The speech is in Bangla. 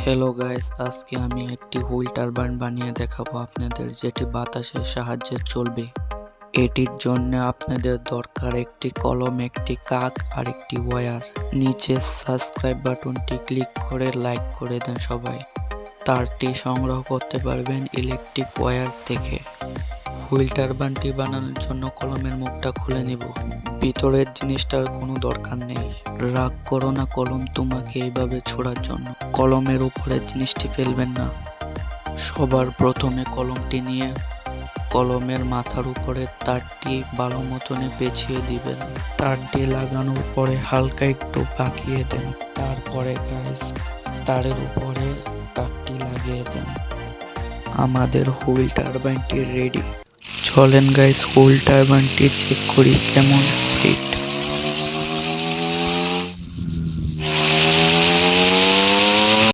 হ্যালো গাইস, আজকে আমি একটি হুইল টারবাইন বানিয়ে দেখাবো আপনাদের, যেটি বাতাসের সাহায্যে চলবে। এটির জন্য আপনাদের দরকার একটি কলম, একটি কাক আর একটি ওয়্যার। নিচে সাবস্ক্রাইব বাটনটি ক্লিক করে লাইক করে দেন সবাই। তারটি সংগ্রহ করতে পারবেন ইলেকট্রিক ওয়্যার থেকে। হুইল টারবাইনটি বানানোর জন্য কলমের মুখটা খুলে নিব। ভিতরের জিনিসটার কোনো দরকার নেই। রাগ করো না কলম তোমাকে এইভাবে ছোড়ার জন্য। কলমের উপরের জিনিসটি ফেলবেন না। সবার প্রথমে কলমটি নিয়ে কলমের মাথার উপরে তারটি ভালো মতনে পেঁচিয়ে দিবেন। তারটি লাগানোর পরে হালকা একটু বাঁকিয়ে দেন। তারপরে গাইস তারের উপরে কাকটি লাগিয়ে দেন। আমাদের হুইল টারবাইনটি রেডি। চলেন গাইস হুইল টারবাইনটি চেক করি কেমন